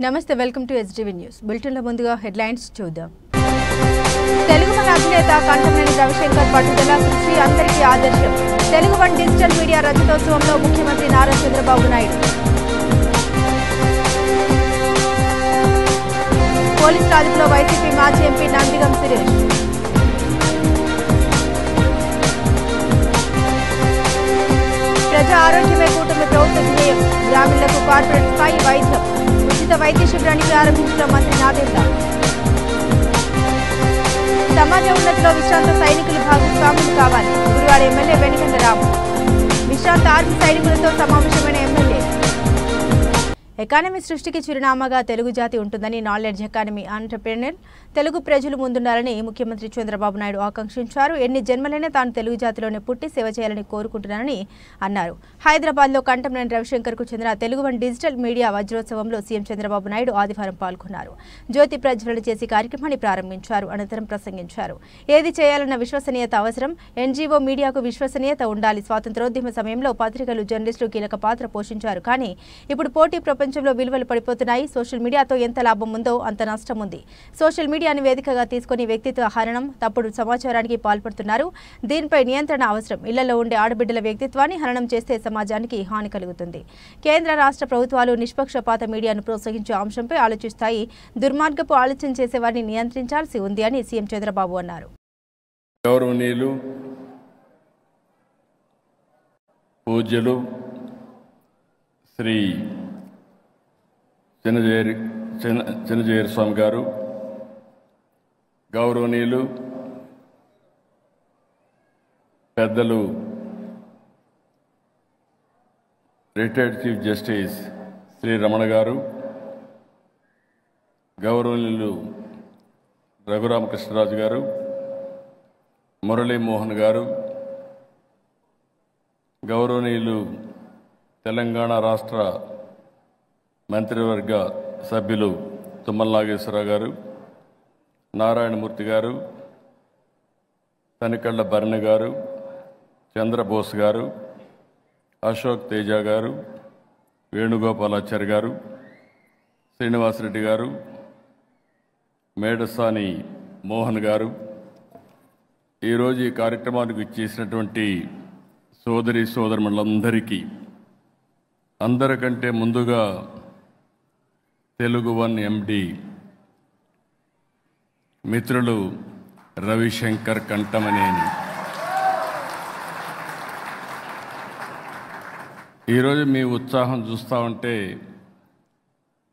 నమస్తే welcome to STV news బులెటిన్లో ముందుగా హెడ్లైన్స్ చూద్దాం. తెలుగు మన అధినేత కంటమనేని రవిశంకర్ పట్టుదల కృషి అందరికీ ఆదర్శం. తెలుగు వన్ డిజిటల్ మీడియా రజతోత్సవంలో ముఖ్యమంత్రి నారా చంద్రబాబు నాయుడు. పోలీస్ అదుపులో వైసీపీ మాజీ ఎంపీ నందిగం సురేష్. ప్రజా ఆరోగ్యమే కూటమి ప్రభుత్వ ధ్యేయం. గ్రామీణులకు కార్పొరేట్ స్థాయి వైద్యం. ఉచిత వైద్య శిబిరాన్ని ప్రారంభించిన మంత్రి నాదెండ్ల. సమాజ ఉన్నతిలో విశ్రాంత సైనికులు భాగస్వాములు కావాలి. గురువాడ ఎమ్మెల్యే వెనుగండ్ల రాము. విశ్రాంత ఆర్మీ సైనికులతో సమావేశమైన ఎమ్మెల్యే. ఎకానమీ సృష్టికి చిరునామాగా తెలుగు జాతి ఉంటుందని నాలెడ్జ్ ఎకానమీ ఆంటర్‌ప్రెన్యూర్ తెలుగు ప్రజలు ముందుండాలని ముఖ్యమంత్రి చంద్రబాబు నాయుడు ఆకాంక్షించారు. ఎన్ని జన్మలైనా తాను తెలుగు జాతిలోనే పుట్టి సేవ చేయాలని కోరుకుంటున్నానని అన్నారు. హైదరాబాద్లో కంటమనేని రవిశంకర్కు చెందిన తెలుగు వన్ డిజిటల్ మీడియా వజ్రోత్సవంలో సీఎం చంద్రబాబు నాయుడు ఆదివారం పాల్గొన్నారు. జ్యోతి ప్రజ్వలన చేసి కార్యక్రమాన్ని ప్రారంభించారు. అనంతరం ప్రసంగించారు. ఏది చేయాలన్న విశ్వసనీయత అవసరం. ఎన్జీఓ మీడియాకు విశ్వసనీయత ఉండాలి. స్వాతంత్రోద్యమ సమయంలో పత్రికలు జర్నలిస్టులు కీలక పాత్ర పోషించారు. కానీ ఇప్పుడు పోటీ ప్రపంచంలో విలువలు పడిపోతున్నాయి. సోషల్ మీడియాతో ఎంత లాభం ఉందో అంత నష్టం ఉంది. సోషల్ మీడియాని వేదికగా తీసుకుని వ్యక్తిత్వ హననం, తప్పుడు సమాచారానికి పాల్పడుతున్నారు. దీనిపై నియంత్రణ అవసరం. ఇళ్లలో ఉండే ఆడబిడ్డల వ్యక్తిత్వాన్ని హననం చేస్తే సమాజానికి హాని కలుగుతుంది. కేంద్ర రాష్ట్ర ప్రభుత్వాలు నిష్పక్షపాత మీడియాను ప్రోత్సహించే అంశంపై ఆలోచిస్తాయి. దుర్మార్గపు ఆలోచన చేసేవారిని నియంత్రించాల్సి ఉంది అని సీఎం చంద్రబాబు అన్నారు. గౌరవనీయులు పూజ్యులు శ్రీ చిన్నజీయర్ స్వామి గారు, గౌరవనీయులు పెద్దలు retired chief justice Shri Ramana గారు, గౌరవనీయులు రఘురామకృష్ణరాజు గారు, మురళీమోహన్ గారు, గౌరవనీయులు తెలంగాణ రాష్ట్ర మంత్రివర్గ సభ్యులు తుమ్మల నాగేశ్వరరావు గారు, నారాయణమూర్తి గారు, తనికళ్ళ భరణి గారు, చంద్రబోస్ గారు, అశోక్ తేజ గారు, వేణుగోపాలాచారి గారు, శ్రీనివాసరెడ్డి గారు, మేడసాని మోహన్ గారు, ఈరోజు ఈ కార్యక్రమానికి ఇచ్చేసినటువంటి సోదరి సోదరులందరికీ అందరికంటే ముందుగా తెలుగు వన్ ఎండి మిత్రులు రవిశంకర్ కంటమనేని, ఈరోజు మీ ఉత్సాహం చూస్తూ ఉంటే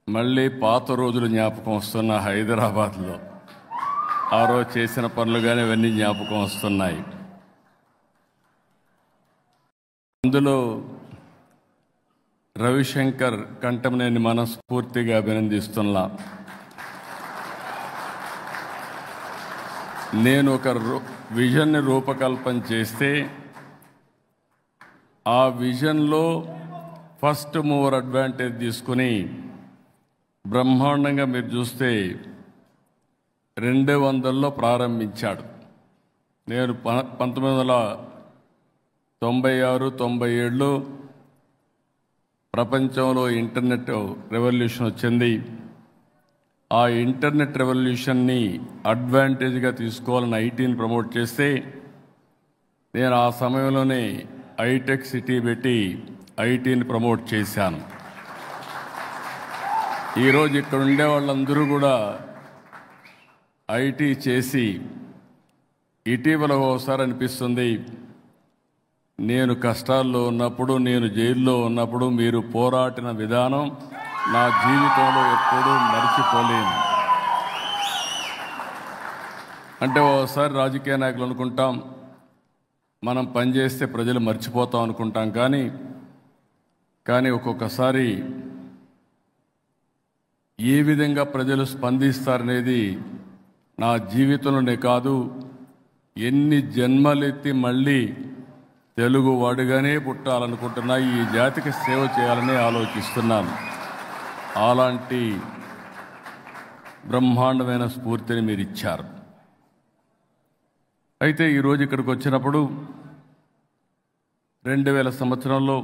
మళ్ళీ పాత రోజులు జ్ఞాపకం వస్తున్న హైదరాబాద్లో ఆ రోజు చేసిన పనులు కానీ ఇవన్నీ జ్ఞాపకం వస్తున్నాయి. అందులో రవిశంకర్ కంటమనేని మనస్ఫూర్తిగా అభినందిస్తున్నా. నేను ఒక విజన్ని రూపకల్పన చేస్తే ఆ విజన్లో ఫస్ట్ మూవర్ అడ్వాంటేజ్ తీసుకుని బ్రహ్మాండంగా మీరు చూస్తే 2000లో ప్రారంభించాడు. నేను 1996-97లో ప్రపంచంలో ఇంటర్నెట్ రెవల్యూషన్ వచ్చింది. ఆ ఇంటర్నెట్ రెవల్యూషన్ని అడ్వాంటేజ్గా తీసుకోవాలని ఐటీని ప్రమోట్ చేస్తే నేను ఆ సమయంలోనే ఐటెక్ సిటీ పెట్టి ఐటీని ప్రమోట్ చేశాను. ఈరోజు ఇక్కడ ఉండే వాళ్ళందరూ కూడా ఐటీ చేసి ఇటీవల ఒకసారి అనిపిస్తుంది, నేను కష్టాల్లో ఉన్నప్పుడు, నేను జైల్లో ఉన్నప్పుడు మీరు పోరాడిన విధానం నా జీవితంలో ఎప్పుడూ మర్చిపోలేను. అంటే ఒకసారి రాజకీయ నాయకులు అనుకుంటాం మనం పనిచేస్తే ప్రజలు మర్చిపోతాం అనుకుంటాం, కానీ ఒక్కొక్కసారి ఏ విధంగా ప్రజలు స్పందిస్తారనేది నా జీవితంలోనే కాదు, ఎన్ని జన్మలెత్తి మళ్ళీ తెలుగు వాడుగానే పుట్టాలనుకుంటున్నా, ఈ జాతికి సేవ చేయాలని ఆలోచిస్తున్నాను. అలాంటి బ్రహ్మాండమైన స్ఫూర్తిని మీరు ఇచ్చారు. అయితే ఈరోజు ఇక్కడికి వచ్చినప్పుడు 2000 సంవత్సరంలో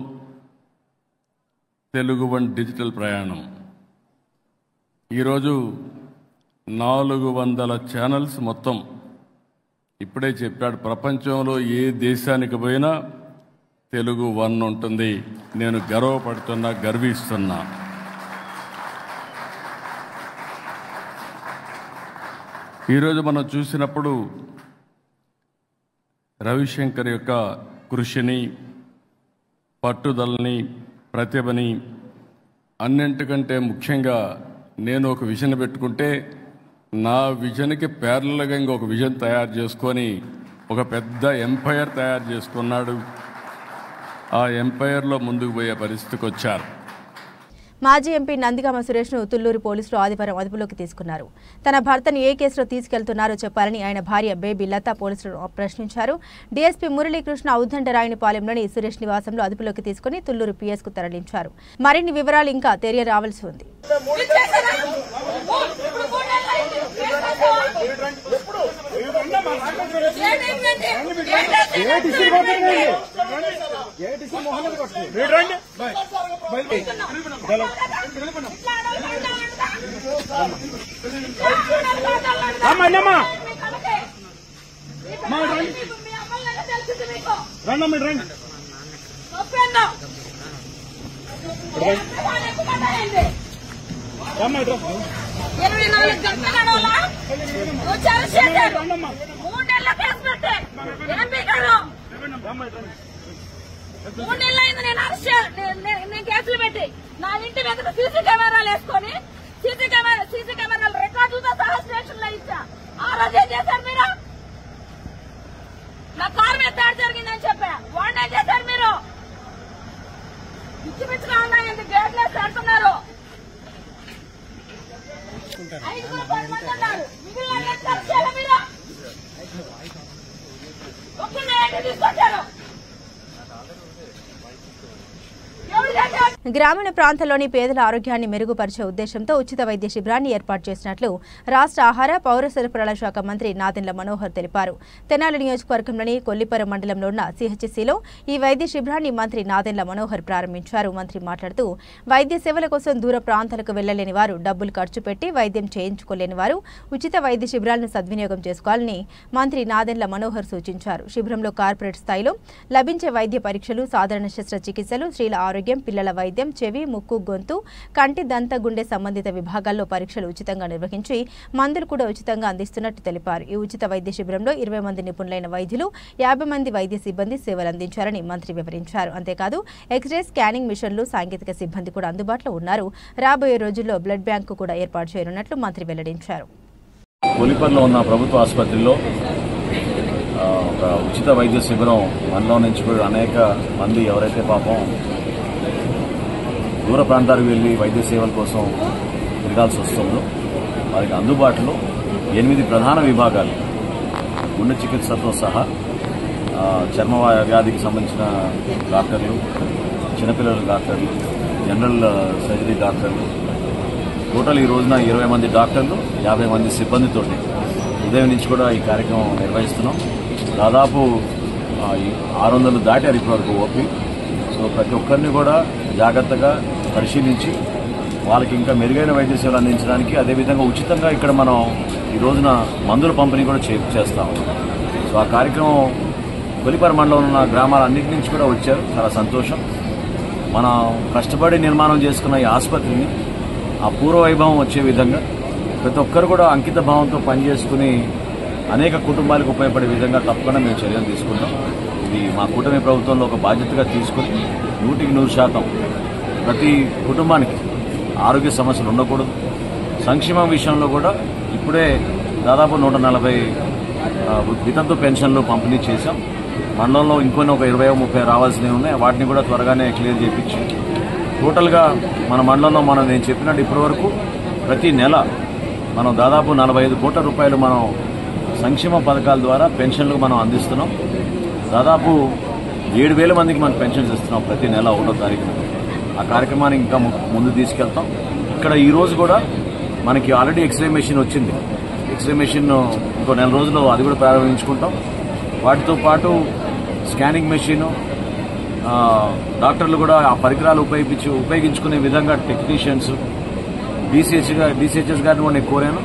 తెలుగు వన్ డిజిటల్ ప్రయాణం ఈరోజు 400 ఛానల్స్ మొత్తం ఇప్పుడే చెప్పాడు. ప్రపంచంలో ఏ దేశానికి పోయినా తెలుగు 1 ఉంటుంది. నేను గర్వపడుతున్నా, గర్విస్తున్నా. ఈరోజు మనం చూసినప్పుడు రవిశంకర్ యొక్క కృషిని, పట్టుదలని, ప్రతిభని, అన్నింటికంటే ముఖ్యంగా నేను ఒక విజన్ పెట్టుకుంటే నా విజన్కి ప్యారలల్గా ఇంకొక విజన్ తయారు చేసుకొని ఒక పెద్ద ఎంపైర్ తయారు చేసుకున్నాడు. ఆ ఎంపైర్లో ముందుకు పోయే పరిస్థితికి వచ్చారు. మాజీ ఎంపీ నందిగామ సురేష్ను తుళ్లూరు పోలీసులు ఆదివారం అదుపులోకి తీసుకున్నారు. తన భర్తను ఏ కేసులో తీసుకెళ్తున్నారో చెప్పాలని ఆయన భార్య బేబీ లత పోలీసులు ప్రశ్నించారు. డీఎస్పీ మురళీకృష్ణ ఉద్దండరాయనిపాలెంలోని సురేష్ నివాసంలో అదుపులోకి తీసుకుని తుళ్లూరు పీఎస్కు తరలించారు. మరిన్ని వివరాలు ఇంకా తెలియరావాల్సి ఉంది. నేను కేసులు పెట్టి నా ఇంటి మీద సీసీ కెమెరాలు వేసుకొని సీసీ కెమెరాల రికార్డులతో సహా స్టేషన్ లో ఇచ్చా. ఆ రోజు ఏం చేశారు మీరు? నా కారు మీద దాడి జరిగిందని చెప్పా. వాడిని ఏం చేశారు మీరు? పిచ్చి పిచ్చిగా ఉన్నాయండి, గేట్లు వేసి పెడుతున్నారు. 5-10 మంది ఉన్నారు. మిగిలిన మీరు ఒక్కనే తీసుకొచ్చారు. గ్రామీణ ప్రాంతాల్లోని పేదల ఆరోగ్యాన్ని మెరుగుపరిచే ఉద్దేశంతో ఉచిత వైద్య శిబిరాన్ని ఏర్పాటు చేసినట్లు రాష్ట్ర ఆహార పౌర సరఫరాల శాఖ మంత్రి నాదెండ్ల మనోహర్ తెలిపారు. తెనాలి నియోజకవర్గంలోని కొల్లిపర మండలంలో ఉన్న సిహెచ్సిలో ఈ వైద్య శిబిరాన్ని మంత్రి నాదెండ్ల మనోహర్ ప్రారంభించారు. మంత్రి మాట్లాడుతూ వైద్య సేవల కోసం దూర ప్రాంతాలకు వెళ్లలేని వారు, డబ్బులు ఖర్చు పెట్టి వైద్యం చేయించుకోలేని వారు ఉచిత వైద్య శిబిరాలను సద్వినియోగం చేసుకోవాలని మంత్రి నాదెండ్ల మనోహర్ సూచించారు. శిబిరంలో కార్పొరేట్ స్థాయిలో లభించే వైద్య పరీక్షలు, సాధారణ శస్త్రచికిత్సలు, స్త్రీల ఆరోగ్యం, పిల్లల వైద్యం, చెవి, ముక్కు, గొంతు, కంటి, దంత, గుండె సంబంధిత విభాగాల్లో పరీక్షలు ఉచితంగా నిర్వహించి మందులు కూడా ఉచితంగా అందిస్తున్నట్టు తెలిపారు. ఈ ఉచిత వైద్య శిబిరంలో 20 మంది నిపుణులైన వైద్యులు, 50 మంది వైద్య సిబ్బంది సేవలు అందించారని మంత్రి వివరించారు. అంతేకాదు ఎక్స్రే, స్కానింగ్ మిషన్లు, సాంకేతిక సిబ్బంది కూడా అందుబాటులో ఉన్నారు. రాబోయే రోజుల్లో బ్లడ్ బ్యాంకు కూడా ఏర్పాటు చేయనున్నట్లు మంత్రి వెల్లడించారు. కొలిపర్లో ఉన్న ప్రభుత్వ ఆసుపత్రిలో ఒక ఉచిత వైద్య శిబిరం మనలో నుంచి కూడా అనేక మంది ఎవరైతే పాపం దూర ప్రాంతాలకు వెళ్లి వైద్య సేవల కోసం తిరగాల్సి వస్తుందో వారికి అందుబాటులో 8 ప్రధాన విభాగాలు, గుండె చికిత్సతో సహా చర్మ వ్యాధికి సంబంధించిన డాక్టర్లు, చిన్నపిల్లల డాక్టర్లు, జనరల్ సర్జరీ డాక్టర్లు, టోటల్ ఈ రోజున 20 మంది డాక్టర్లు, 50 మంది సిబ్బందితో ఉదయం నుంచి కూడా ఈ కార్యక్రమం నిర్వహిస్తున్నాం. దాదాపు 600 దాటారు ఇప్పటివరకు ఓపీ. సో ప్రతి ఒక్కరిని కూడా జాగ్రత్తగా పరిశీలించి వాళ్ళకి ఇంకా మెరుగైన వైద్య సేవలు అందించడానికి, అదేవిధంగా ఉచితంగా ఇక్కడ మనం ఈ రోజున మందుల పంపిణీ కూడా చేస్తాం. సో ఆ కార్యక్రమం కొలిపర మండలంలో ఉన్న గ్రామాలన్నింటి నుంచి కూడా వచ్చారు. చాలా సంతోషం. మనం కష్టపడి నిర్మాణం చేసుకున్న ఈ ఆసుపత్రిని ఆ పూర్వ వైభవం వచ్చే విధంగా ప్రతి ఒక్కరు కూడా అంకిత భావంతో పనిచేసుకుని అనేక కుటుంబాలకు ఉపయోగపడే విధంగా తప్పకుండా మేము చర్యలు తీసుకుంటాం. ఇది మా కూటమి ప్రభుత్వంలో ఒక బాధ్యతగా తీసుకుని 100% ప్రతి కుటుంబానికి ఆరోగ్య సమస్యలు ఉండకూడదు. సంక్షేమం విషయంలో కూడా ఇప్పుడే దాదాపు 140 వితంతు పెన్షన్లు పంపిణీ చేశాం. మండలంలో ఇంకొన్ని ఒక 20-30 రావాల్సినవి ఉన్నాయి. వాటిని కూడా త్వరగానే క్లియర్ చేయించి టోటల్గా మన మండలంలో నేను చెప్పినట్టు ఇప్పటి వరకు ప్రతి నెల మనం దాదాపు 45 కోట్ల రూపాయలు మనం సంక్షేమ పథకాల ద్వారా పెన్షన్లకు మనం అందిస్తున్నాం. దాదాపు 7,000 మందికి మనం పెన్షన్స్ ఇస్తున్నాం ప్రతి నెల 1వ తారీఖున. ఆ కార్యక్రమాన్ని ఇంకా ముందు తీసుకెళ్తాం. ఇక్కడ ఈ రోజు కూడా మనకి ఆల్రెడీ ఎక్స్రే మెషిన్ వచ్చింది. ఎక్స్రే మెషిన్ ఇంకో 4 రోజుల్లో అది కూడా ప్రారంభించుకుంటాం. వాటితో పాటు స్కానింగ్ మెషిన్, డాక్టర్లు కూడా ఆ పరికరాలు ఉపయోగించుకునే విధంగా టెక్నీషియన్స్, డీసీహెచ్ఎస్ గారిని కూడా నేను కోరాను.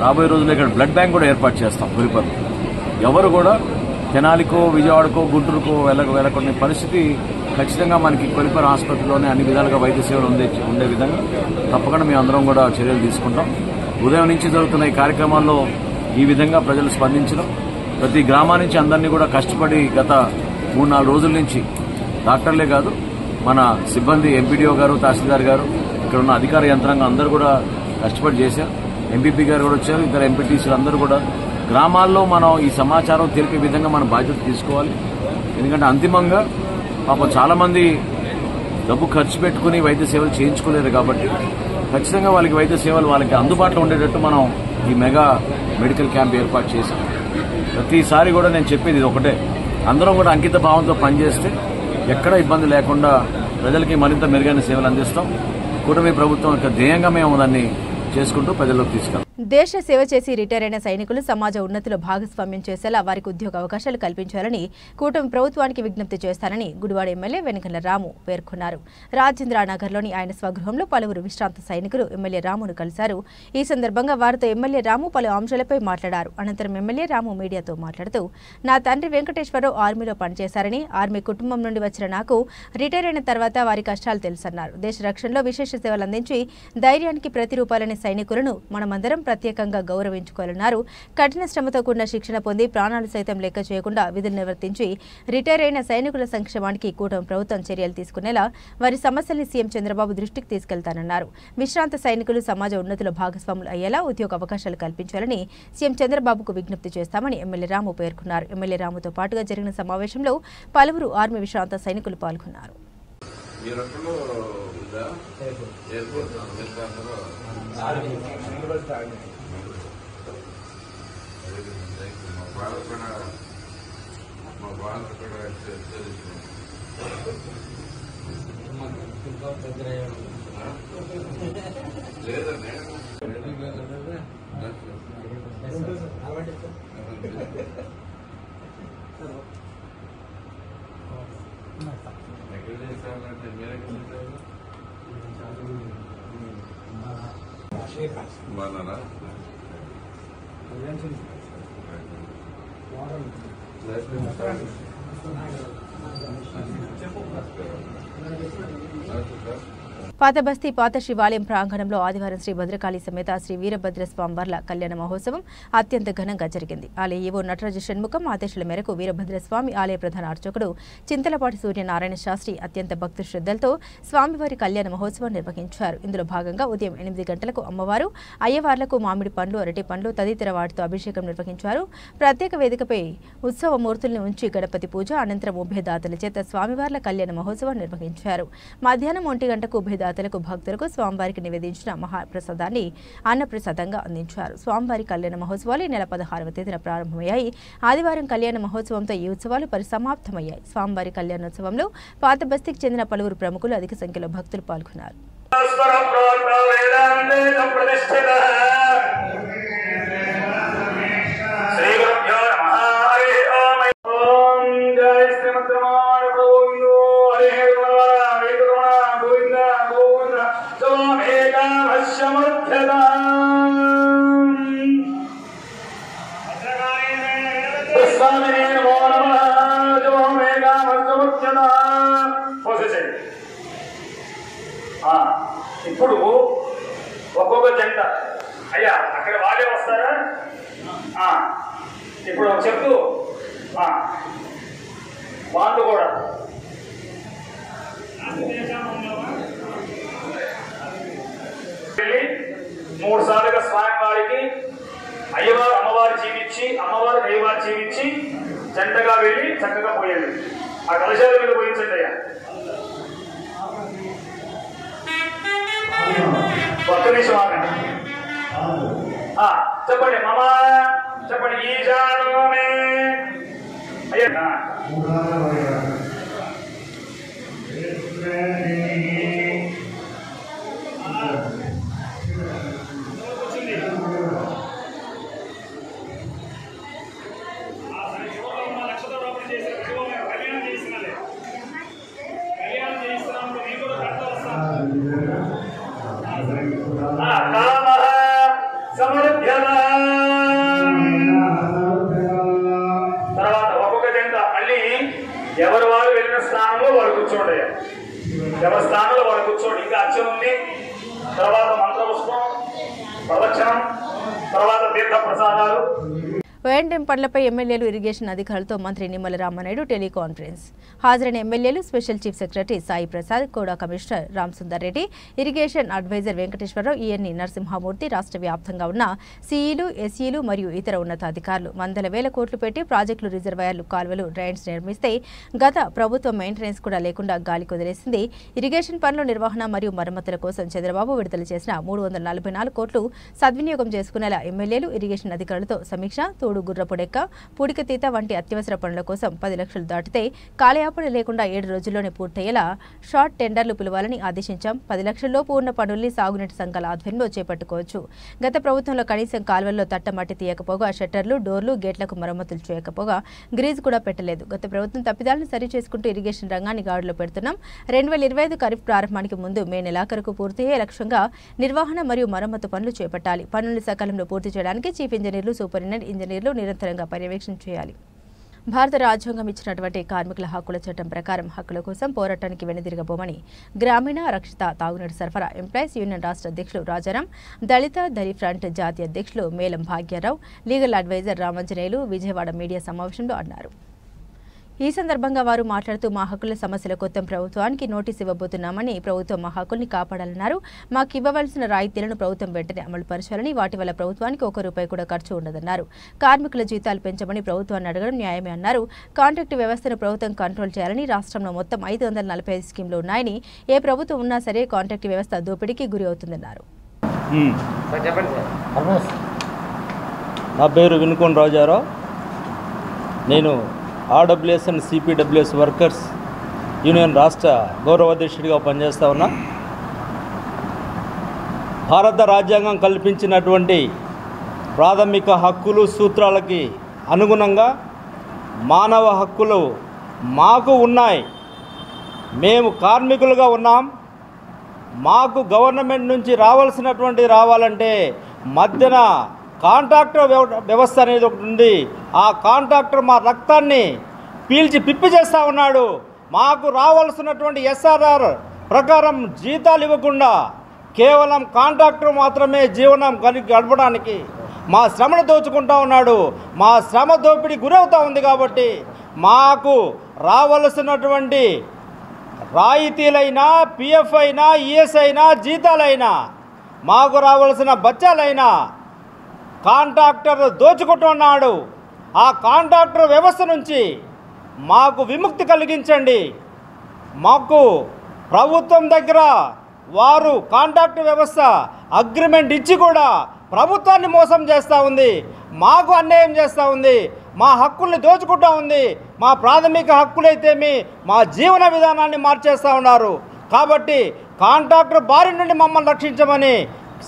రాబోయే రోజుల్లో ఇక్కడ బ్లడ్ బ్యాంక్ కూడా ఏర్పాటు చేస్తాం. కొలిపర్లో ఎవరు కూడా తెనాలికో విజయవాడకో గుంటూరుకో వెళ్ళకుండా పరిస్థితి ఖచ్చితంగా మనకి కొలిపర్ ఆసుపత్రిలోనే అన్ని విధాలుగా వైద్య సేవలు ఉండే విధంగా తప్పకుండా మేము అందరం కూడా చర్యలు తీసుకుంటాం. ఉదయం నుంచి జరుగుతున్న ఈ కార్యక్రమాల్లో ఈ విధంగా ప్రజలు స్పందించడం, ప్రతి గ్రామా నుంచి అందరినీ కూడా కష్టపడి గత 3-4 రోజుల నుంచి డాక్టర్లే కాదు మన సిబ్బంది ఎంపీడీఓ గారు, తహసీల్దార్ గారు, ఇక్కడ ఉన్న అధికార యంత్రాంగం అందరూ కూడా కష్టపడి చేశారు. ఎంపీపీ గారు కూడా వచ్చారు, ఇద్దరు ఎంపీటీసీలు అందరూ కూడా గ్రామాల్లో మనం ఈ సమాచారం తెలిపే విధంగా మనం బాధ్యత తీసుకోవాలి. ఎందుకంటే అంతిమంగా పాపం చాలా మంది డబ్బు ఖర్చు పెట్టుకుని వైద్య సేవలు చేయించుకోలేరు కాబట్టి ఖచ్చితంగా వాళ్ళకి వైద్య సేవలు వాళ్ళకి అందుబాటులో ఉండేటట్టు మనం ఈ మెగా మెడికల్ క్యాంప్ ఏర్పాటు చేశాం. ప్రతిసారి కూడా నేను చెప్పేది ఇది ఒకటే, అందరం కూడా అంకిత భావంతో పనిచేస్తే ఎక్కడ ఇబ్బంది లేకుండా ప్రజలకి మరింత మెరుగైన సేవలు అందిస్తాం. కూటమి ప్రభుత్వం యొక్క ధ్యేయంగా మేము దాన్ని చేసుకుంటూ ప్రజల్లోకి తీసుకెళ్తాం. దేశ సేవ చేసి రిటైర్ అయిన సైనికులు సమాజ ఉన్నతిలో భాగస్వామ్యం చేసేలా వారికి ఉద్యోగ అవకాశాలు కల్పించాలని కూటమి ప్రభుత్వానికి విజ్ఞప్తి చేస్తానని గుడివాడ ఎమ్మెల్యే వెనకల రాము పేర్కొన్నారు. రాజేంద్రనగర్లోని ఆయన స్వగృహంలో పలువురు విశ్రాంత సైనికులు ఎమ్మెల్యే రామును కలిశారు. ఈ సందర్భంగా వారితో ఎమ్మెల్యే రాము పలు అంశాలపై మాట్లాడారు. అనంతరం ఎమ్మెల్యే రాము మీడియాతో మాట్లాడుతూ, నా తండ్రి వెంకటేశ్వరరావు ఆర్మీలో పనిచేశారని, ఆర్మీ కుటుంబం నుండి వచ్చిన నాకు రిటైర్ అయిన తర్వాత వారి కష్టాలు తెలుసన్నారు. దేశ రక్షణలో విశేష సేవలు అందించి ధైర్యానికి ప్రతిరూపాలని సైనికులను మనమందరం ప్రత్యేకంగా గౌరవించుకోవాలన్నారు. కఠిన శ్రమతో కూడిన శిక్షణ పొంది ప్రాణాలు సైతం లెక్క చేయకుండా విధులు నిర్వర్తించి రిటైర్ అయిన సైనికుల సంక్షేమానికి కూటమి ప్రభుత్వం చర్యలు తీసుకునేలా వారి సమస్యల్ని సీఎం చంద్రబాబు దృష్టికి తీసుకెళ్తానన్నారు. విశ్రాంత సైనికులు సమాజ ఉన్నతిలో భాగస్వాములు అయ్యేలా ఉద్యోగ అవకాశాలు కల్పించాలని సీఎం చంద్రబాబుకు విజ్ఞప్తి చేస్తామని ఎమ్మెల్యే రాము పేర్కొన్నారు. ఎమ్మెల్యే రాముతో పాటుగా జరిగిన సమావేశంలో పలువురు ఆర్మీ విశ్రాంత సైనికులు పాల్గొన్నారు. పాత బస్తీ పాత శివాలయం ప్రాంగణంలో ఆదివారం శ్రీ భద్రకాళి సమేత శ్రీ వీరభద్ర స్వామివార్ల కళ్యాణ మహోత్సవం అత్యంత ఘనంగా జరిగింది. ఆలయ ఈవో నటరాజు షణ్ముఖం ఆదేశాల మేరకు వీరభద్రస్వామి ఆలయ ప్రధాన అర్చకుడు చింతలపాటి సూర్యనారాయణ శాస్త్రి అత్యంత భక్తి శ్రద్ధలతో స్వామివారి కళ్యాణ మహోత్సవం నిర్వహించారు. ఇందులో భాగంగా ఉదయం 8 గంటలకు అమ్మవారు అయ్యవార్లకు మామిడి పండ్లు, అరటి పండ్లు తదితర వాటితో అభిషేకం నిర్వహించారు. ప్రత్యేక వేదికపై ఉత్సవ మూర్తుల్ని ఉంచి గణపతి పూజ అనంతరం ఉభయదాతల చేత స్వామివార్ల కళ్యాణ మహోత్సవం నిర్వహించారు. మధ్యాహ్నం 1 గంటకు ఉభయదాతలకు భక్తులకు స్వామివారికి నివేదించిన మహాప్రసాదాన్ని అన్నప్రసాదంగా అందించారు. స్వామివారి కళ్యాణ మహోత్సవాలు ఈ నెల 16వ తేదీన ప్రారంభమయ్యాయి. ఆదివారం కళ్యాణ మహోత్సవంతో ఈ ఉత్సవాలు పరిసమాప్తమయ్యాయి. స్వామివారి కళ్యాణోత్సవంలో పాత బస్తీకి చెందిన పలువురు ప్రముఖులు అధిక సంఖ్యలో భక్తులు పాల్గొన్నారు. ఇప్పుడు ఒక్కొక్క జంట అయ్యా అక్కడ వాళ్ళే వస్తారా? ఇప్పుడు చెప్తూ వాళ్ళు కూడా వెళ్ళి 3 సార్లుగా స్వామివారికి అయ్యవారు అమ్మవారు జీవించి అమ్మవారు అయ్యవారు జీవించి జంటగా వెళ్ళి చక్కగా పోయేది. ఆ కలశాల మీద పోయించండి అయ్యా. ఒక్క నిమిషం ఆగండి. చెప్పండి మామ, చెప్పండి ఈశానమే అయ్యా. అయిపోయింది. మళ్ళీ ఎవరు వారు వెళ్ళిన స్థానంలో వారు కూర్చోండి, ఎవరి స్థానంలో వారు కూర్చోండి. ఇంకా అర్చన ఉంది, తర్వాత మంత్రపుష్పం, ప్రవచనం, తర్వాత తీర్థ ప్రసాదాలు. వైఎండెం పనులపై ఎమ్మెల్యేలు ఇరిగేషన్ అధికారులతో మంత్రి నిమ్మల రామానాయుడు టెలికాన్ఫరెన్స్. హాజరైన ఎమ్మెల్యేలు special chief secretary Sai Prasad, కోడా commissioner Ram Sundar Reddy, irrigation adviser Venkateswararao, ఈఎన్ఈ నరసింహమూర్తి, రాష్ట్ర వ్యాప్తంగా ఉన్న సీఈలు, ఎస్ఈలు మరియు ఇతర ఉన్నతాధికారులు. వందల వేల కోట్లు పెట్టి ప్రాజెక్టులు, రిజర్వాయర్లు, కాల్వలు, డ్రైన్స్ నిర్మిస్తే గత ప్రభుత్వం మెయింటెనెన్స్ కూడా లేకుండా గాలి కుదిరేసింది. ఇరిగేషన్ పనుల నిర్వహణ మరియు మరమ్మతుల కోసం చంద్రబాబు విడుదల చేసిన 344 కోట్లు సద్వినియోగం చేసుకునేలా ఎమ్మెల్యేలు ఇరిగేషన్ అధికారులతో సమీక్ష. తోడు గుర్రపుడెక్క, పూడికతీత వంటి అత్యవసర పనుల కోసం 10 లక్షలు దాటితే కాలయాపన లేకుండా 7 రోజుల్లోనే పూర్తయ్యేలా షార్ట్ టెండర్లు పిలవాలని ఆదేశించాం. 10 లక్షల్లోపు ఉన్న పనుల్ని సాగునీటి సంఘాల ఆధ్వర్యంలో చేపట్టుకోవచ్చు. గత ప్రభుత్వంలో కనీసం కాల్వల్లో తట్టమట్టి తీయకపోగా, షట్టర్లు, డోర్లు, గేట్లకు మరమ్మతులు చేయకపోగా గ్రీజ్ కూడా పెట్టలేదు. గత ప్రభుత్వం తప్పిదాలను సరి చేసుకుంటూ ఇరిగేషన్ రంగాన్ని గాడిలో పెడుతున్నాం. 2025 ఖరీఫ్ ప్రారంభానికి ముందు మే నెలాఖరుకు పూర్తయ్యే లక్ష్యంగా నిర్వహణ మరియు మరమ్మతు పనులు చేపట్టాలి. పనులను సకాలంలో పూర్తి చేయడానికి చీఫ్ ఇంజనీర్లు, సూపరింటెండెంట్ ఇంజనీర్లు నిరంతరంగా పర్యవేక్షణ చేయాలి. భారత రాజ్యాంగం ఇచ్చినటువంటి కార్మికుల హక్కుల చట్టం ప్రకారం హక్కుల కోసం పోరాటానికి వెనుదిరగబోమని గ్రామీణ రక్షిత తాగునీటి సరఫరా ఎంప్లాయీస్ యూనియన్ రాష్ట్ర అధ్యక్షులు రాజారాం, దళిత దళి ఫ్రంట్ జాతీయ అధ్యక్షులు Melam Bhagyarao, legal adviser Ramanjaneyulu Vijayawada media సమావేశంలో అన్నారు. ఈ సందర్భంగా వారు మాట్లాడుతూ మా హక్కుల సమస్యల కోసం ప్రభుత్వానికి నోటీసు ఇవ్వబోతున్నామని, ప్రభుత్వం మా హక్కుల్ని కాపాడాలన్నారు. మాకు ఇవ్వవలసిన రాయితీలను ప్రభుత్వం వెంటనే అమలు పరచాలని, వాటి వల్ల ప్రభుత్వానికి ₹1 కూడా ఖర్చు ఉండదన్నారు. కార్మికుల జీతాలు పెంచమని ప్రభుత్వాన్ని అడగడం న్యాయమే అన్నారు. కాంట్రాక్టు వ్యవస్థను ప్రభుత్వం కంట్రోల్ చేయాలని, రాష్ట్రంలో మొత్తం 545 స్కీమ్లు ఉన్నాయని, ఏ ప్రభుత్వం ఉన్నా సరే కాంట్రాక్టు వ్యవస్థ దోపిడీకి గురి అవుతుందన్నారు. నా పేరు వినుకొండ రాజారావు. నేను RWS and CPWS workers union రాష్ట్ర గౌరవ అధ్యక్షుడిగా పనిచేస్తూ ఉన్నా. భారత రాజ్యాంగం కల్పించినటువంటి ప్రాథమిక హక్కులు సూత్రాలకి అనుగుణంగా మానవ హక్కులు మాకు ఉన్నాయి. మేము కార్మికులుగా ఉన్నాం. మాకు గవర్నమెంట్ నుంచి రావాలంటే మధ్యన కాంట్రాక్టర్ వ్యవస్థ అనేది ఒకటి ఉంది. ఆ కాంట్రాక్టర్ మా రక్తాన్ని పీల్చి పిప్పి చేస్తూ ఉన్నాడు. మాకు రావాల్సినటువంటి ఎస్ఆర్ఆర్ ప్రకారం జీతాలు ఇవ్వకుండా కేవలం కాంట్రాక్టర్ మాత్రమే జీవనం గడపడానికి మా శ్రమను దోచుకుంటా ఉన్నాడు. మా శ్రమ దోపిడీ గురవుతూ ఉంది. కాబట్టి మాకు రావాల్సినటువంటి రాయితీలైనా, పిఎఫ్ అయినా, ఈఎస్ అయినా, జీతాలైనా, మాకు రావాల్సిన బచ్చాలైనా కాంట్రాక్టర్ దోచుకుంటున్నాడు. ఆ కాంట్రాక్టర్ వ్యవస్థ నుంచి మాకు విముక్తి కలిగించండి. మాకు ప్రభుత్వం దగ్గర వారు కాంట్రాక్టర్ వ్యవస్థ అగ్రిమెంట్ ఇచ్చి కూడా ప్రభుత్వాన్ని మోసం చేస్తూ ఉంది. మాకు అన్యాయం చేస్తూ ఉంది. మా హక్కుల్ని దోచుకుంటూ ఉంది. మా ప్రాథమిక హక్కులైతేమి మా జీవన విధానాన్ని మార్చేస్తూ ఉన్నారు. కాబట్టి కాంట్రాక్టర్ బారి నుండి మమ్మల్ని రక్షించమని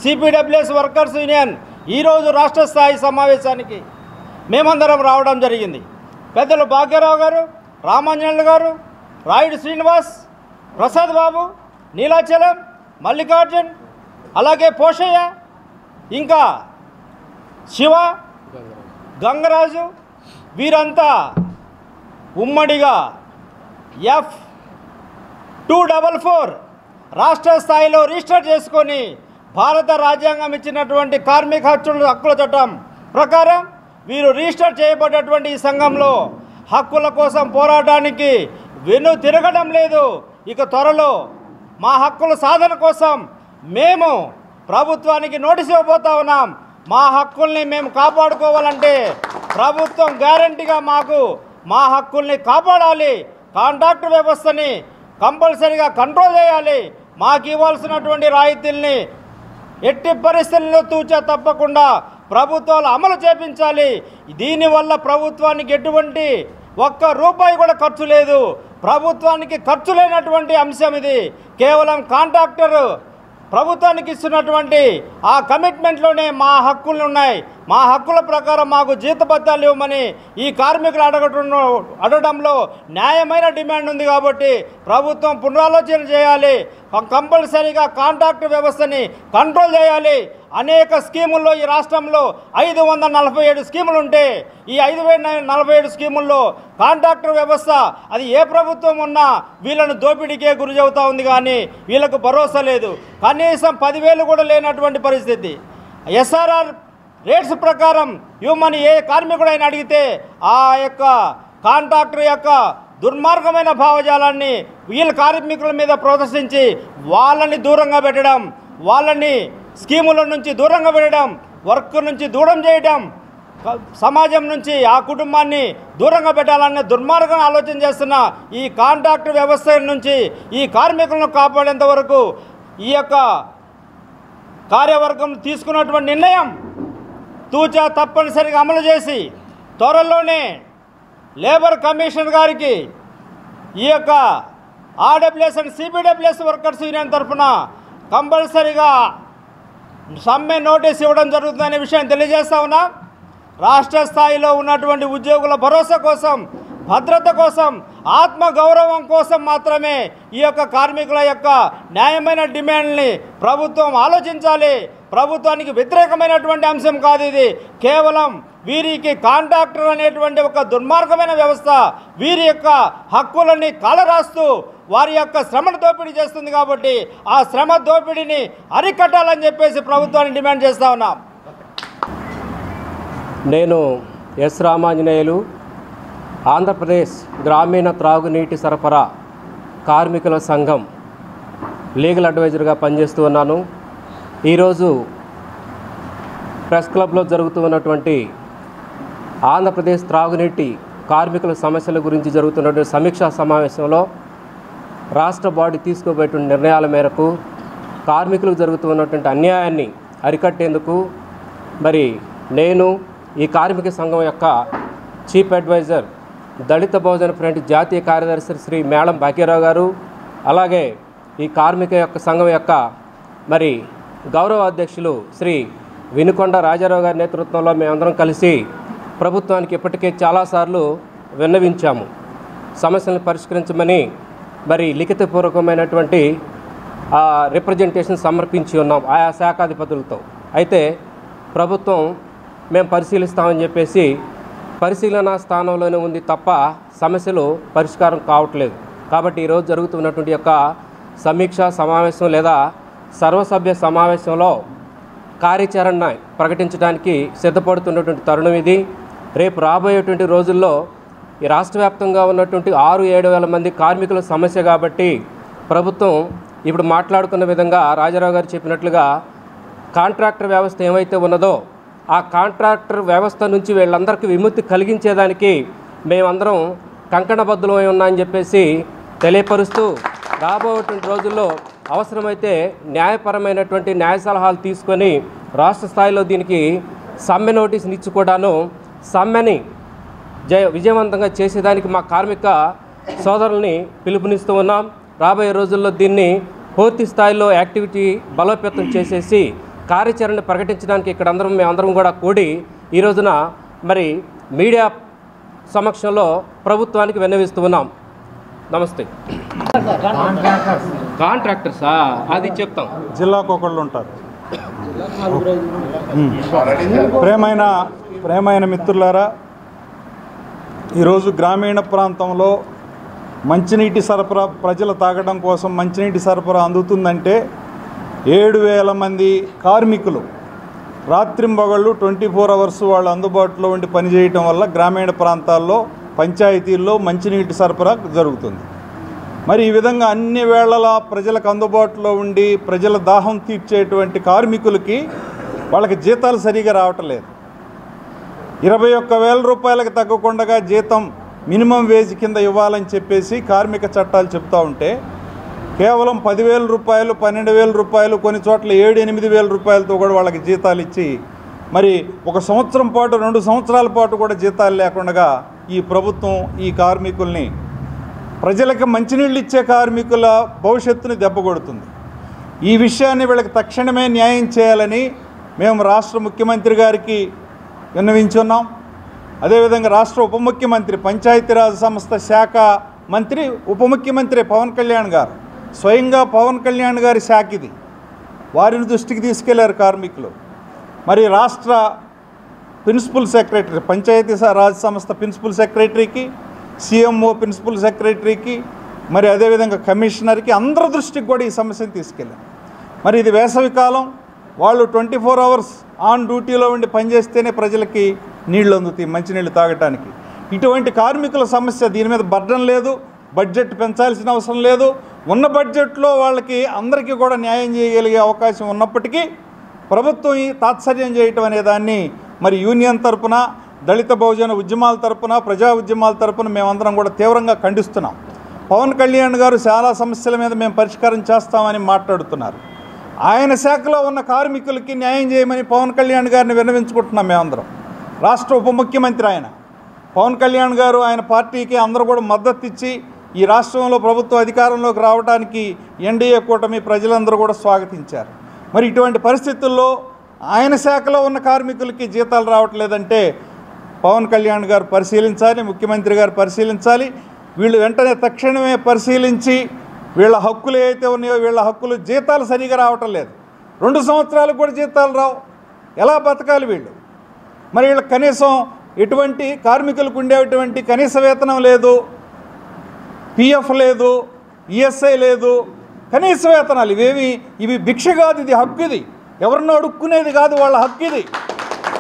సిపిడబ్ల్యూఎస్ వర్కర్స్ యూనియన్ ఈరోజు రాష్ట్ర స్థాయి సమావేశానికి మేమందరం రావడం జరిగింది. పెద్దలు భాగ్యరావు గారు, రామాంజనేయులు గారు, రాయుడు శ్రీనివాస్, ప్రసాద్ బాబు, నీలాచలం, మల్లికార్జున్, అలాగే పోషయ్య, ఇంకా శివ, గంగరాజు, వీరంతా ఉమ్మడిగా F244 రాష్ట్ర స్థాయిలో రిజిస్టర్ చేసుకొని భారత రాజ్యాంగం ఇచ్చినటువంటి కార్మిక హక్కుల చట్టం ప్రకారం వీరు రిజిస్టర్ చేయబడ్డటువంటి ఈ సంఘంలో హక్కుల కోసం పోరాటానికి వెను తిరగడం లేదు. ఇక త్వరలో మా హక్కుల సాధన కోసం మేము ప్రభుత్వానికి నోటీసు ఇవ్వబోతా ఉన్నాం. మా హక్కుల్ని మేము కాపాడుకోవాలంటే ప్రభుత్వం గ్యారంటీగా మా హక్కుల్ని కాపాడాలి. కాంట్రాక్ట్ వ్యవస్థని కంపల్సరీగా కంట్రోల్ చేయాలి. మాకు ఇవ్వాల్సినటువంటి రాయితీల్ని ఎట్టి పరిస్థితుల్లో తూచా తప్పకుండా ప్రభుత్వాలు అమలు చేపించాలి. దీనివల్ల ప్రభుత్వానికి ఎటువంటి ₹1 కూడా ఖర్చు లేదు. ప్రభుత్వానికి ఖర్చు లేనటువంటి అంశం ఇది. కేవలం కాంట్రాక్టర్ ప్రభుత్వానికి ఇస్తున్నటువంటి ఆ కమిట్మెంట్లోనే మా హక్కులు ఉన్నాయి. మా హక్కుల ప్రకారం మాకు జీతభత్యాలు ఇవ్వమని ఈ కార్మికులు అడగడంలో న్యాయమైన డిమాండ్ ఉంది కాబట్టి ప్రభుత్వం పునరాలోచన చేయాలి. కంపల్సరీగా కాంట్రాక్ట్ వ్యవస్థని కంట్రోల్ చేయాలి. అనేక స్కీముల్లో ఈ రాష్ట్రంలో 547 స్కీములు ఉంటే ఈ 547 స్కీముల్లో కాంట్రాక్టర్ వ్యవస్థ అది ఏ ప్రభుత్వం ఉన్నా వీళ్ళను దోపిడీకే గురి అవుతా ఉంది. కానీ వీళ్ళకు భరోసా లేదు. కనీసం 10,000 కూడా లేనటువంటి పరిస్థితి. SRR రేట్స్ ప్రకారం ఇవ్వమని ఏ కార్మికుడైనా అడిగితే ఆ యొక్క కాంట్రాక్టర్ యొక్క దుర్మార్గమైన భావజాలాన్ని వీళ్ళ కార్మికుల మీద ప్రదర్శించి వాళ్ళని దూరంగా పెట్టడం, వాళ్ళని స్కీముల నుంచి దూరంగా పెట్టడం, వర్క్ నుంచి దూరం చేయడం, సమాజం నుంచి ఆ కుటుంబాన్ని దూరంగా పెట్టాలనే దుర్మార్గం ఆలోచన చేస్తున్న ఈ కాంట్రాక్ట్ వ్యవస్థ నుంచి ఈ కార్మికులను కాపాడేంత వరకు ఈ యొక్క కార్యవర్గం తీసుకున్నటువంటి నిర్ణయం తూచా తప్పనిసరిగా అమలు చేసి త్వరలోనే లేబర్ కమిషనర్ గారికి ఈ యొక్క ఆర్డబ్ల్యూఎస్ అండ్ సిబిడబ్ల్యూఎస్ వర్కర్స్ యూనియన్ తరఫున కంపల్సరీగా సమ్మె నోటీస్ ఇవ్వడం జరుగుతుందనే విషయం తెలియజేస్తా ఉన్నా. రాష్ట్ర స్థాయిలో ఉన్నటువంటి ఉద్యోగుల భరోసా కోసం, భద్రత కోసం, ఆత్మగౌరవం కోసం మాత్రమే ఈ యొక్క కార్మికుల యొక్క న్యాయమైన డిమాండ్ని ప్రభుత్వం ఆలోచించాలి. ప్రభుత్వానికి వ్యతిరేకమైనటువంటి అంశం కాదు ఇది. కేవలం వీరికి కాంట్రాక్టర్ అనేటువంటి ఒక దుర్మార్గమైన వ్యవస్థ వీరి యొక్క హక్కులని కాలరాస్తూ వారి యొక్క శ్రమను దోపిడీ చేస్తుంది. కాబట్టి ఆ శ్రమ దోపిడీని అరికట్టాలని చెప్పేసి ప్రభుత్వాన్ని డిమాండ్ చేస్తా ఉన్నాం. నేను ఎస్ రామాంజనేయులు, ఆంధ్రప్రదేశ్ గ్రామీణ త్రాగునీటి సరఫరా కార్మికుల సంఘం లీగల్ అడ్వైజర్గా పనిచేస్తూ ఉన్నాను. ఈరోజు ప్రెస్ క్లబ్లో జరుగుతూ ఉన్నటువంటి ఆంధ్రప్రదేశ్ త్రాగునీటి కార్మికుల సమస్యల గురించి జరుగుతున్నటువంటి సమీక్షా సమావేశంలో రాష్ట్ర బాడీ తీసుకోబోయేటువంటి నిర్ణయాల మేరకు కార్మికులకు జరుగుతున్నటువంటి అన్యాయాన్ని అరికట్టేందుకు మరి నేను ఈ కార్మిక సంఘం యొక్క చీఫ్ అడ్వైజర్ దళిత బహుజన ఫ్రంట్ జాతీయ కార్యదర్శి శ్రీ మేళం భాగ్యరావు గారు, అలాగే ఈ కార్మిక యొక్క సంఘం యొక్క మరి గౌరవ అధ్యక్షులు శ్రీ వినుకొండ రాజారావు గారి నేతృత్వంలో మేమందరం కలిసి ప్రభుత్వానికి ఇప్పటికే చాలాసార్లు విన్నవించాము. సమస్యలను పరిష్కరించమని మరి లిఖితపూర్వకమైనటువంటి రిప్రజెంటేషన్ సమర్పించి ఉన్నాం ఆయా శాఖాధిపతులతో. అయితే ప్రభుత్వం మేము పరిశీలిస్తామని చెప్పేసి పరిశీలన స్థానంలోనే ఉంది తప్ప సమస్యలు పరిష్కారం కావట్లేదు. కాబట్టి ఈరోజు జరుగుతున్నటువంటి యొక్క సమీక్షా సమావేశం లేదా సర్వసభ్య సమావేశంలో కార్యాచరణ ప్రకటించడానికి సిద్ధపడుతున్నటువంటి తరుణం ఇది. రేపు రాబోయేటువంటి రోజుల్లో ఈ రాష్ట్ర వ్యాప్తంగా ఉన్నటువంటి 6-7 వేల మంది కార్మికుల సమస్య కాబట్టి ప్రభుత్వం ఇప్పుడు మాట్లాడుకున్న విధంగా రాజారావు గారు చెప్పినట్లుగా కాంట్రాక్టర్ వ్యవస్థ ఏమైతే ఉన్నదో ఆ కాంట్రాక్టర్ వ్యవస్థ నుంచి వీళ్ళందరికీ విముక్తి కలిగించేదానికి మేమందరం కంకణబద్ధులమై ఉన్నామని చెప్పేసి తెలియపరుస్తూ రాబోయేటువంటి రోజుల్లో అవసరమైతే న్యాయపరమైనటువంటి న్యాయ సలహాలు తీసుకొని రాష్ట్ర స్థాయిలో దీనికి సమ్మె నోటీసులు ఇచ్చి కూడాను సమ్మెని విజయవంతంగా చేసేదానికి మా కార్మిక సోదరుల్ని పిలుపునిస్తూ ఉన్నాం. రాబోయే రోజుల్లో దీన్ని పూర్తి స్థాయిలో యాక్టివిటీ బలోపేతం చేసేసి కార్యాచరణ ప్రకటించడానికి ఇక్కడ మేమందరం కూడా కూడి ఈ రోజున మరి మీడియా సమక్షంలో ప్రభుత్వానికి విన్నవిస్తూ ఉన్నాం. నమస్తే. కాంట్రాక్టర్సా అది చెప్తాం. జిల్లాకు ఒకళ్ళు ఉంటారు. ప్రేమైన మిత్రులారా, ఈరోజు గ్రామీణ ప్రాంతంలో మంచినీటి సరఫరా ప్రజలు తాగడం కోసం మంచినీటి సరఫరా అందుతుందంటే 7,000 మంది కార్మికులు రాత్రింబగళ్ళు 24 అవర్స్ వాళ్ళు అందుబాటులో ఉండి పనిచేయటం వల్ల గ్రామీణ ప్రాంతాల్లో పంచాయతీల్లో మంచినీటి సరఫరా జరుగుతుంది. మరి ఈ విధంగా అన్ని వేళలా ప్రజలకు అందుబాటులో ఉండి ప్రజల దాహం తీర్చేటువంటి కార్మికులకి వాళ్ళకి జీతాలు సరిగా రావటం లేదు. 21,000 రూపాయలకు తగ్గకుండా జీతం మినిమం వేజ్ కింద ఇవ్వాలని చెప్పేసి కార్మిక చట్టాలు చెప్తూ ఉంటే కేవలం 10,000 రూపాయలు, 12,000 రూపాయలు, కొన్ని చోట్ల 7-8,000 రూపాయలతో కూడా వాళ్ళకి జీతాలు ఇచ్చి మరి 1 సంవత్సరం పాటు 2 సంవత్సరాల పాటు కూడా జీతాలు లేకుండా ఈ ప్రభుత్వం ఈ కార్మికుల్ని, ప్రజలకు మంచినీళ్ళు ఇచ్చే కార్మికుల భవిష్యత్తుని దెబ్బకొడుతుంది. ఈ విషయాన్ని వీళ్ళకి తక్షణమే న్యాయం చేయాలని మేము రాష్ట్ర ముఖ్యమంత్రి గారికి విన్నవించున్నాం. అదేవిధంగా రాష్ట్ర ఉప ముఖ్యమంత్రి పంచాయతీరాజ్ సంస్థ శాఖ మంత్రి ఉప ముఖ్యమంత్రి పవన్ కళ్యాణ్ గారు స్వయంగా పవన్ కళ్యాణ్ గారి శాఖ ఇది, వారిని దృష్టికి తీసుకెళ్లారు కార్మికులు. మరి రాష్ట్ర ప్రిన్సిపల్ సెక్రటరీ పంచాయతీ రాజ్ సంస్థ ప్రిన్సిపల్ సెక్రటరీకి, సీఎంఓ ప్రిన్సిపల్ సెక్రటరీకి, మరి అదేవిధంగా కమిషనర్కి అందరి దృష్టికి కూడా ఈ సమస్యను తీసుకెళ్ళారు. మరి ఇది వేసవికాలం, వాళ్ళు 24 అవర్స్ ఆన్ డ్యూటీలో ఉండి పనిచేస్తేనే ప్రజలకి నీళ్లు అందుతాయి, మంచినీళ్ళు తాగటానికి. ఇటువంటి కార్మికుల సమస్య, దీని మీద బర్డన్ లేదు, బడ్జెట్ పెంచాల్సిన అవసరం లేదు. ఉన్న బడ్జెట్లో వాళ్ళకి అందరికీ కూడా న్యాయం చేయగలిగే అవకాశం ఉన్నప్పటికీ ప్రభుత్వం ఈ తాత్సర్యం చేయటం అనే దాన్ని మరి యూనియన్ తరపున, దళిత బహుజన ఉద్యమాల తరపున, ప్రజా ఉద్యమాల తరపున మేమందరం కూడా తీవ్రంగా ఖండిస్తున్నాం. పవన్ కళ్యాణ్ గారు చాలా సమస్యల మీద మేము పరిష్కారం చేస్తామని మాట్లాడుతున్నారు. ఆయన శాఖలో ఉన్న కార్మికులకి న్యాయం చేయమని పవన్ కళ్యాణ్ గారిని విన్నవించుకుంటున్నాం మేమందరం. రాష్ట్ర ఉప ముఖ్యమంత్రి ఆయన పవన్ కళ్యాణ్ గారు, ఆయన పార్టీకి అందరూ కూడా మద్దతు ఇచ్చి ఈ రాష్ట్రంలో ప్రభుత్వ అధికారంలోకి రావడానికి ఎన్డీఏ కూటమి ప్రజలందరూ కూడా స్వాగతించారు. మరి ఇటువంటి పరిస్థితుల్లో ఆయన శాఖలో ఉన్న కార్మికులకి జీతాలు రావట్లేదంటే పవన్ కళ్యాణ్ గారు పరిశీలించాలి, ముఖ్యమంత్రి గారు పరిశీలించాలి. వీళ్ళు వెంటనే తక్షణమే పరిశీలించి వీళ్ళ హక్కులు ఏవైతే ఉన్నాయో వీళ్ళ హక్కులు, జీతాలు సరిగా రావటం లేదు, 2 సంవత్సరాలకు కూడా జీతాలు రావు, ఎలా బతకాలి వీళ్ళు? మరి వీళ్ళకి కనీసం ఎటువంటి కార్మికులకు ఉండేటువంటి కనీస వేతనం లేదు, పిఎఫ్ లేదు, ఈఎస్ఐ లేదు, కనీస వేతనాలు ఇవి భిక్ష కాదు, ఇది హక్కు, ఇది ఎవరినో అడుక్కునేది కాదు, వాళ్ళ హక్కు ఇది.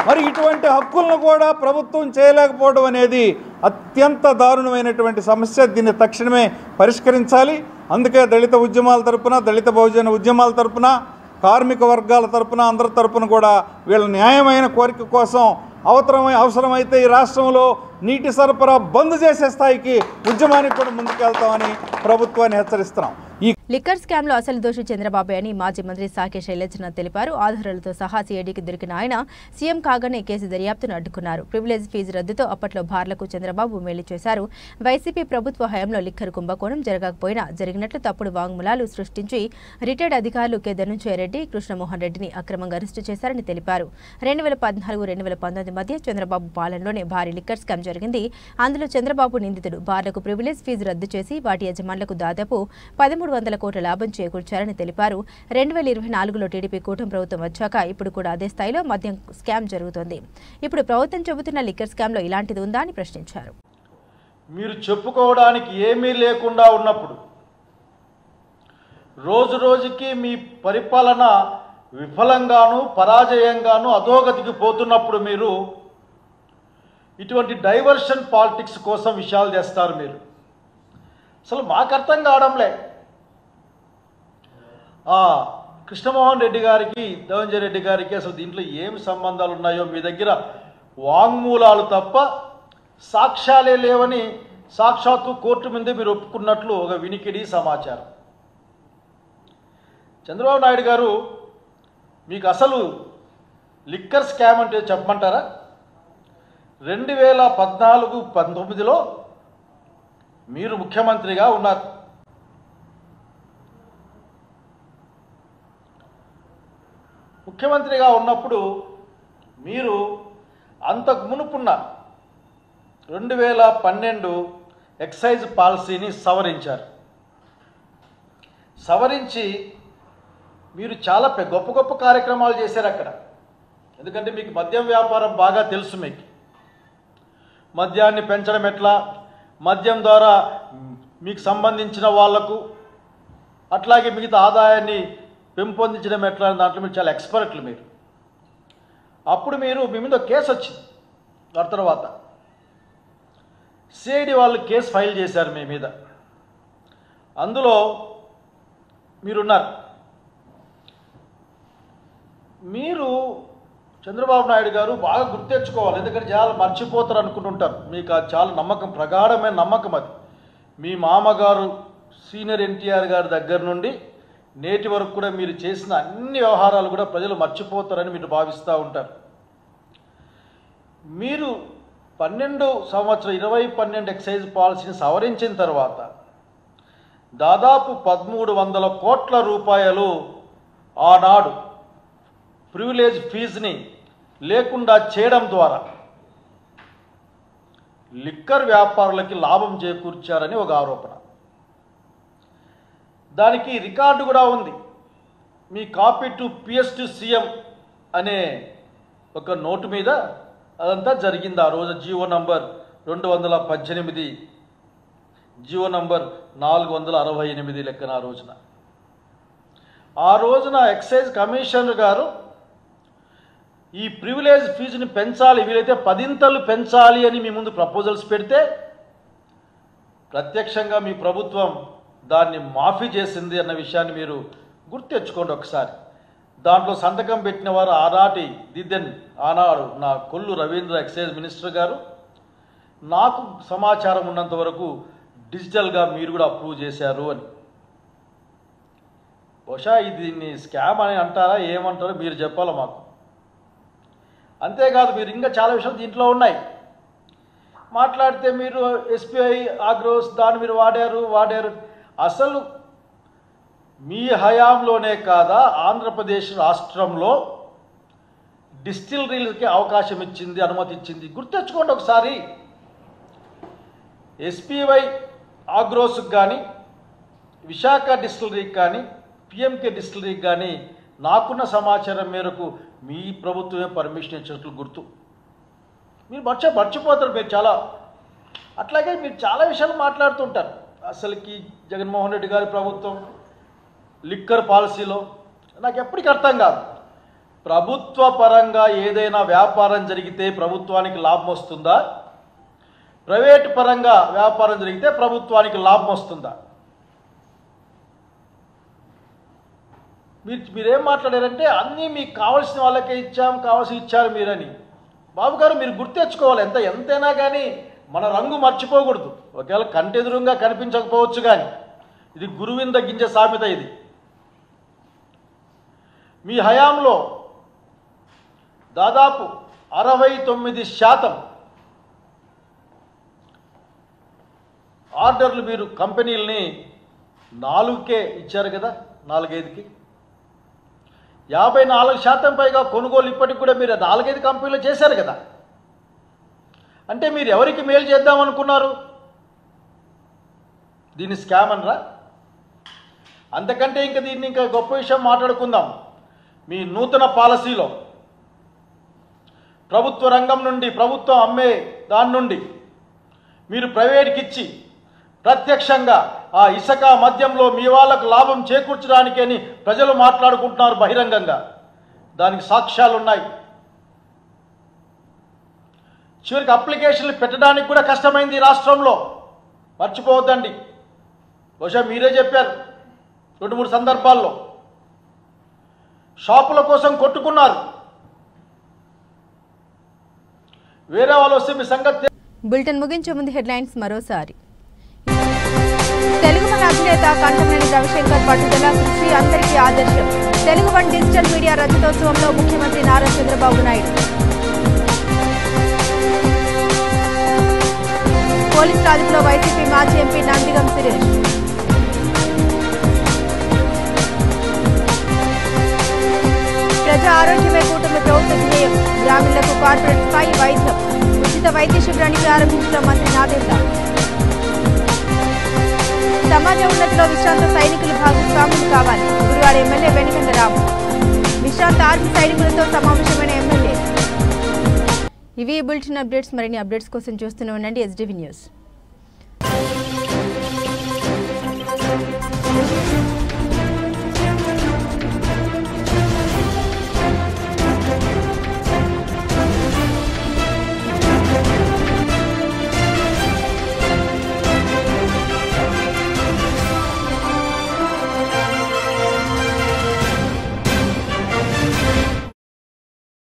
మరి ఇటువంటి హక్కులను కూడా ప్రభుత్వం చేయలేకపోవడం అనేది అత్యంత దారుణమైనటువంటి సమస్య. దీన్ని తక్షణమే పరిష్కరించాలి. అందుకే దళిత ఉద్యమాల తరపున, దళిత బహుజన ఉద్యమాల తరపున, కార్మిక వర్గాల తరపున, అందరి తరపున కూడా వీళ్ళ న్యాయమైన కోరిక కోసం అవసరమైతే ఈ రాష్ట్రంలో నీటి సరఫరా బంద్ చేసే స్థాయికి ఉద్యమానికి కూడా ముందుకెళ్తామని ప్రభుత్వాన్ని హెచ్చరిస్తున్నాం. లిక్కర్ స్కామ్ లో అసలు దోషి చంద్రబాబు అని మాజీ మంత్రి సాకే శైలజనాథ్ తెలిపారు. ఆధారాలతో సహా సీఐడీకి దొరికిన ఆయన సీఎం కాగానే కేసు దర్యాప్తును అడ్డుకున్నారు. ప్రివిలేజ్ ఫీజు రద్దుతో అప్పట్లో బార్లకు చంద్రబాబు మేలు చేశారు. వైసీపీ ప్రభుత్వ హయాంలో లిక్కర్ కుంభకోణం జరగకపోయినా జరిగినట్లు తప్పుడు వాంగ్మూలాలు సృష్టించి రిటైర్డ్ అధికారులు కె ధనుంజయ రెడ్డి, కృష్ణమోహన్ రెడ్డిని అక్రమంగా అరెస్టు చేశారని తెలిపారు. 2014-2019 మధ్య చంద్రబాబు పాలనలోనే భారీ లిక్కర్ స్కామ్ జరిగింది. అందులో చంద్రబాబు నిందితుడు. బార్లకు ప్రివిలేజ్ ఫీజు రద్దు చేసి వాటి యజమానులకు దాదాపు 1300 కోట్ల లాభం చేకూర్చారని తెలిపారు. 2024లో టీడీపీ కూటమి ప్రభుత్వం వచ్చాక ఇప్పుడు కూడా అదే స్థాయిలో మద్యం స్కామ్ జరుగుతోంది. ఇప్పుడు ప్రభుత్వం చెబుతున్న లిక్కర్ స్కామ్ లో ఇలాంటిది ఉందా అని ప్రశ్నించారు. మీరు చెప్పుకోవడానికి ఏమీ లేకుండా ఉన్నప్పుడు, రోజు రోజుకి మీ పరిపాలన విఫలంగాను, పరాజయంగాను, అధోగతికి పోతున్నప్పుడు మీరు ఇటువంటి డైవర్షన్ పాలిటిక్స్ కోసం విషయాలు చేస్తారు. మీరు అసలు మాకు అర్థం కావడంలే. కృష్ణమోహన్ రెడ్డి గారికి, ధనంజయ రెడ్డి గారికి అసలు దీంట్లో ఏమి సంబంధాలు ఉన్నాయో మీ దగ్గర వాంగ్మూలాలు తప్ప సాక్ష్యాలే లేవని సాక్షాత్తు కోర్టు ముందే మీరు ఒప్పుకున్నట్లు ఒక వినికిడి సమాచారం. చంద్రబాబు నాయుడు గారు, మీకు అసలు లిక్కర్ స్కామ్ అంటే చెప్పమంటారా? 2014-19లో మీరు ముఖ్యమంత్రిగా ఉన్నారు. ముఖ్యమంత్రిగా ఉన్నప్పుడు మీరు అంతకు మునుపున్న 2012 ఎక్సైజ్ పాలసీని సవరించారు. సవరించి మీరు చాలా గొప్ప గొప్ప కార్యక్రమాలు చేశారు అక్కడ. ఎందుకంటే మీకు మద్యం వ్యాపారం బాగా తెలుసు. మీకు మద్యాన్ని పెంచడం ఎట్లా, మద్యం ద్వారా మీకు సంబంధించిన వాళ్లకు అట్లాగే మిగతా ఆదాయాన్ని పెంపొందించడం ఎట్లా దాంట్లో మీరు చాలా ఎక్స్పర్ట్లు. మీరు అప్పుడు మీ మీద కేసు వచ్చింది. ఆ తర్వాత సిఐడి వాళ్ళు కేసు ఫైల్ చేశారు మీ మీద. అందులో మీరున్నారు. మీరు చంద్రబాబు నాయుడు గారు బాగా గుర్తెచ్చుకోవాలి. ఎందుకంటే చాలా మర్చిపోతారు అనుకుంటుంటారు. మీకు అది చాలా నమ్మకం, ప్రగాఢమైన నమ్మకం. అది మీ మామగారు సీనియర్ ఎన్టీఆర్ గారి దగ్గర నుండి నేటి వరకు కూడా మీరు చేసిన అన్ని వ్యవహారాలు కూడా ప్రజలు మర్చిపోతారని మీరు భావిస్తూ ఉంటారు. మీరు 2012 ఎక్సైజ్ పాలసీని సవరించిన తర్వాత దాదాపు 1300 కోట్ల రూపాయలు ఆనాడు ప్రివిలేజ్ ఫీజుని లేకుండా చేయడం ద్వారా లిక్కర్ వ్యాపారులకి లాభం చేకూర్చారని ఒక ఆరోపణ. దానికి రికార్డు కూడా ఉంది. మీ copy to PS to CM అనే ఒక నోటు మీద అదంతా జరిగింది. ఆ రోజు జీవో నంబర్ 218, జీవో నంబర్ 468 లెక్కన ఆ రోజున ఎక్సైజ్ కమిషనర్ గారు ఈ ప్రివిలేజ్ ఫీజుని పెంచాలి, వీలైతే 10 పెంచాలి అని మీ ముందు ప్రపోజల్స్ పెడితే ప్రత్యక్షంగా మీ ప్రభుత్వం దాన్ని మాఫీ చేసింది అన్న విషయాన్ని మీరు గుర్తెచ్చుకోండి ఒకసారి. దాంట్లో సంతకం పెట్టిన వారు ఆనాడు నా కొల్లు రవీంద్ర ఎక్సైజ్ మినిస్టర్ గారు. నాకు సమాచారం ఉన్నంత వరకు డిజిటల్గా మీరు కూడా అప్రూవ్ చేశారు అని. బహుశా దీన్ని స్కామ్ అని అంటారా ఏమంటారో మీరు చెప్పాలి మాకు. అంతేకాదు మీరు ఇంకా చాలా విషయాలు దీంట్లో ఉన్నాయి. మాట్లాడితే మీరు ఎస్బీఐ ఆగ్రోస్ దాన్ని మీరు వాడారు. అసలు మీ హయాంలోనే కాదా ఆంధ్రప్రదేశ్ రాష్ట్రంలో డిస్టిలరీలకి అవకాశం ఇచ్చింది, అనుమతి ఇచ్చింది? గుర్తెచ్చుకోండి ఒకసారి. ఎస్పీవై ఆగ్రోస్కి కానీ, విశాఖ డిస్టిలరీకి కానీ, పిఎంకే డిస్టిలరీకి కానీ నాకున్న సమాచారం మేరకు మీ ప్రభుత్వమే పర్మిషన్ ఇచ్చినట్లు గుర్తు. మీరు మర్చిపోతారు మీరు చాలా. అట్లాగే మీరు చాలా విషయాలు మాట్లాడుతుంటారు. అసలుకి జగన్మోహన్ రెడ్డి గారి ప్రభుత్వం లిక్కర్ పాలసీలో నాకు ఎప్పటికీ అర్థం కాదు. ప్రభుత్వ పరంగా ఏదైనా వ్యాపారం జరిగితే ప్రభుత్వానికి లాభం వస్తుందా? ప్రైవేటు పరంగా వ్యాపారం జరిగితే ప్రభుత్వానికి లాభం వస్తుందా? మీరేం మాట్లాడారంటే అన్నీ మీకు కావాల్సిన వాళ్ళకే ఇచ్చారు మీరని. బాబు గారు మీరు గుర్తెచ్చుకోవాలి, ఎంతైనా కానీ మన రంగు మర్చిపోకూడదు. ఒకవేళ కంటెదురుగా కనిపించకపోవచ్చు కానీ ఇది గురువింద గింజ సామెత. ఇది మీ హయాంలో దాదాపు 69% ఆర్డర్లు మీరు కంపెనీలని 4కే ఇచ్చారు కదా, 4-5కి. 54% పైగా కొనుగోలు ఇప్పటికి కూడా మీరు 4-5 కంపెనీలు చేశారు కదా. అంటే మీరు ఎవరికి మేలు చేద్దామనుకున్నారు? దీన్ని స్కామ్ అనరా? అంతకంటే దీన్ని ఇంకా గొప్ప విషయం మాట్లాడుకుందాం. మీ నూతన పాలసీలో ప్రభుత్వ రంగం నుండి, ప్రభుత్వం అమ్మే దాని నుండి మీరు ప్రైవేట్కి ఇచ్చి ప్రత్యక్షంగా ఆ ఇసుక మద్యంలో మీ వాళ్ళకు లాభం చేకూర్చడానికి అని ప్రజలు మాట్లాడుకుంటున్నారు బహిరంగంగా. దానికి సాక్ష్యాలు ఉన్నాయి. చివరికి అప్లికేషన్లు పెట్టడానికి కూడా కష్టమైంది ఈ రాష్ట్రంలో. మర్చిపోవద్దండి. బహుశా మీరే చెప్పారు 2-3 సందర్భాల్లో. షాపుల కోసం కొట్టుకున్నారు. వేరే వాళ్ళు వస్తే మీ సంగతి. బులెటిన్ ముగించే ముందు హెడ్లైన్స్ మరోసారి. తెలుగు వన్ అధినేత కంటమనేని రవిశంకర్ పట్టుదల, కృషి అందరికీ ఆదర్శం. తెలుగు వన్ డిజిటల్ మీడియా రజతోత్సవంలో ముఖ్యమంత్రి నారా చంద్రబాబు నాయుడు. పోలీస్ రాజులో వైసీపీ మాజీ ఎంపీ నందిగం సురేష్. ప్రజా ఆరోగ్యమే కూటమి ప్రభుత్వ ధ్యేయం. గ్రామీణులకు కార్పొరేట్ స్థాయి వైద్యం. ఉచిత వైద్య శిబిరాన్ని ప్రారంభించిన మంత్రి నాదెండ్ల. సమాజ ఉన్నతిలో విశ్రాంత సైనికులు భాగస్వాములు కావాలి. గురువాడ ఎమ్మెల్యే వెనిగండ్ల రాము. విశ్రాంత ఆర్మీ సైనికులతో సమావేశమైన ఎమ్మెల్యే. ఇవి బులెటిన్ అప్డేట్స్. మరిన్ని అప్డేట్స్ కోసం చూస్తూనే ఉండండి SDV న్యూస్.